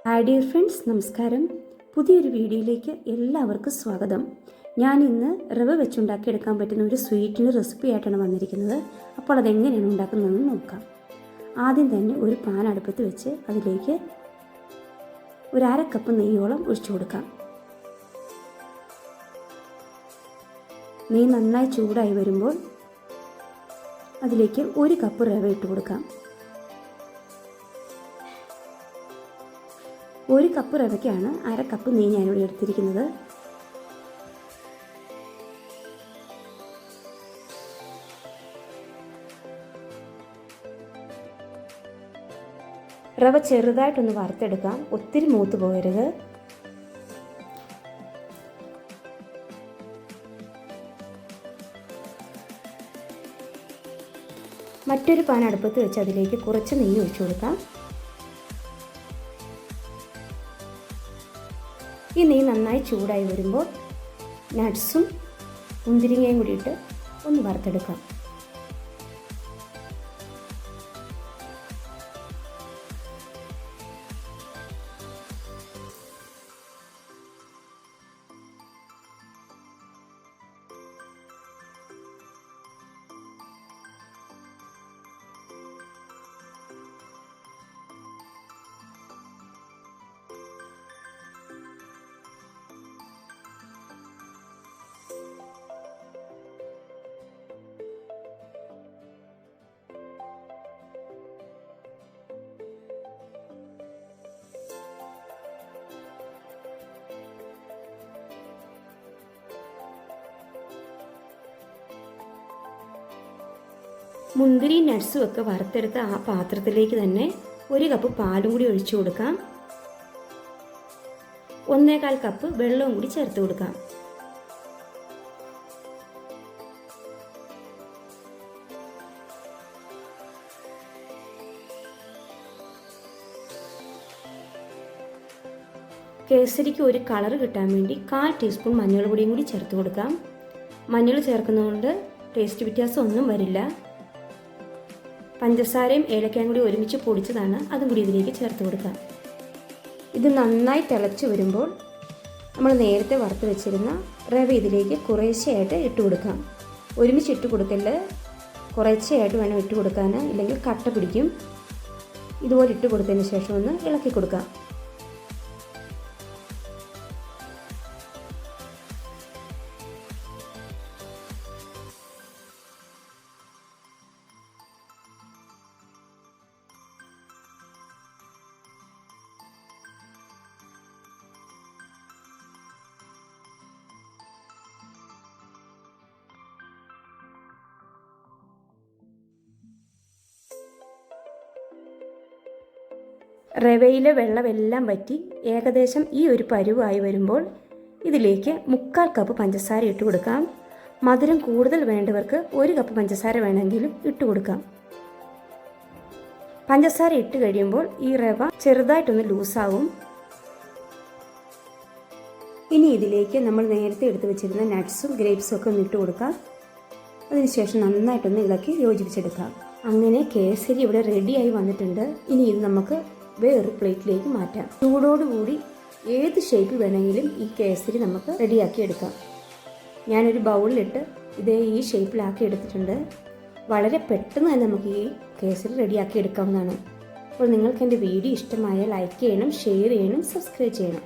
Hi dear friends, നമസ്കാരം. പുതിയൊരു വീഡിയോയിലേക്ക് എല്ലാവർക്കും സ്വാഗതം. ഞാൻ ഇന്ന് റവ വെച്ചുണ്ടാക്കിയെടുക്കാൻ പറ്റുന്ന ഒരു സ്വീറ്റിന് റെസിപ്പി ആയിട്ടാണ് വന്നിരിക്കുന്നത്. അപ്പോൾ അതെങ്ങനെയാണ് ഉണ്ടാക്കുന്നതെന്ന് നോക്കാം. ആദ്യം തന്നെ ഒരു പാൻ അടുപ്പത്ത് വെച്ച് അതിലേക്ക് ഒരു 1/2 കപ്പ് നെയ്യോളം ഒഴിച്ചു കൊടുക്കാം. നെയ്യ് നന്നായി ചൂടായി വരുമ്പോൾ അതിലേക്ക് 1 കപ്പ് റവ ഇട്ട് കൊടുക്കാം. 1 കപ്പ് റവയ്ക്കാണ് 1/2 കപ്പ് നെയ്യ് ഞാനിവിടെ എടുത്തിരിക്കുന്നത്. റവ ചെറുതായിട്ടൊന്ന് വറുത്തെടുക്കാം, ഒത്തിരി മൂത്ത് പോകരുത്. മറ്റൊരു പാൻ അടുപ്പത്ത് വെച്ച് അതിലേക്ക് കുറച്ച് നെയ്യ് ഒഴിച്ചു കൊടുക്കാം. ഈ നെയ്യ് നന്നായി ചൂടായി വരുമ്പോൾ നട്ട്സും മുന്തിരിങ്ങയും കൂടി ഇട്ട് ഒന്ന് വറുത്തെടുക്കാം. മുന്തിരി നട്ട്സും ഒക്കെ വറുത്തെടുത്ത ആ പാത്രത്തിലേക്ക് തന്നെ 1 കപ്പ് പാലും കൂടി ഒഴിച്ചു കൊടുക്കാം. 1/4 കപ്പ് വെള്ളവും കൂടി ചേർത്ത് കൊടുക്കാം. കേസരിക്ക് ഒരു കളർ കിട്ടാൻ വേണ്ടി 1/4 ടീസ്പൂൺ മഞ്ഞൾ പൊടിയും കൂടി ചേർത്ത് കൊടുക്കാം. മഞ്ഞൾ ചേർക്കുന്നതുകൊണ്ട് ടേസ്റ്റ് വ്യത്യാസം ഒന്നും വരില്ല. പഞ്ചസാരയും ഏലക്കയും കൂടി ഒരുമിച്ച് പൊടിച്ചതാണ്, അതും കൂടി ഇതിലേക്ക് ചേർത്ത് കൊടുക്കാം. ഇത് നന്നായി തിളച്ച് വരുമ്പോൾ നമ്മൾ നേരത്തെ വറുത്ത് വെച്ചിരുന്ന റവ ഇതിലേക്ക് കുറേശ്ശെയായിട്ട് ഇട്ട് കൊടുക്കാം. ഒരുമിച്ച് ഇട്ട് കൊടുക്കല്, കുറേശ്ശെയായിട്ട് വേണം ഇട്ട് കൊടുക്കാൻ, ഇല്ലെങ്കിൽ കട്ട പിടിക്കും. ഇതുപോലെ ഇട്ട് കൊടുത്തതിന് ശേഷം ഒന്ന് ഇളക്കി കൊടുക്കാം. റവയിലെ വെള്ളമെല്ലാം വറ്റി ഏകദേശം ഈ ഒരു പരുവായി വരുമ്പോൾ ഇതിലേക്ക് 1/4 കപ്പ് പഞ്ചസാര ഇട്ട് കൊടുക്കാം. മധുരം കൂടുതൽ വേണ്ടവർക്ക് 1 കപ്പ് പഞ്ചസാര വേണമെങ്കിലും ഇട്ട് കൊടുക്കാം. പഞ്ചസാര ഇട്ട് കഴിയുമ്പോൾ ഈ റവ ചെറുതായിട്ടൊന്ന് ലൂസാവും. ഇനി ഇതിലേക്ക് നമ്മൾ നേരത്തെ എടുത്ത് വെച്ചിരുന്ന നട്ട്സും ഗ്രേപ്സും ഒക്കെ ഒന്ന് ഇട്ട് കൊടുക്കാം. അതിനുശേഷം നന്നായിട്ടൊന്ന് ഇളക്കി യോജിപ്പിച്ചെടുക്കാം. അങ്ങനെ കേസരി ഇവിടെ റെഡിയായി വന്നിട്ടുണ്ട്. ഇനി ഇത് നമുക്ക് വേറൊരു പ്ലേറ്റിലേക്ക് മാറ്റാം. ചൂടോടുകൂടി ഏത് ഷേപ്പിൽ വേണമെങ്കിലും ഈ കേസരി നമുക്ക് റെഡിയാക്കി എടുക്കാം. ഞാനൊരു ബൗളിലിട്ട് ഇതേ ഈ ഷേപ്പിലാക്കി എടുത്തിട്ടുണ്ട്. വളരെ പെട്ടെന്ന് തന്നെ നമുക്ക് ഈ കേസരി റെഡിയാക്കി എടുക്കാവുന്നതാണ്. അപ്പോൾ നിങ്ങൾക്ക് എൻ്റെ വീഡിയോ ഇഷ്ടമായാൽ ലൈക്ക് ചെയ്യണം, ഷെയർ ചെയ്യണം, സബ്സ്ക്രൈബ് ചെയ്യണം.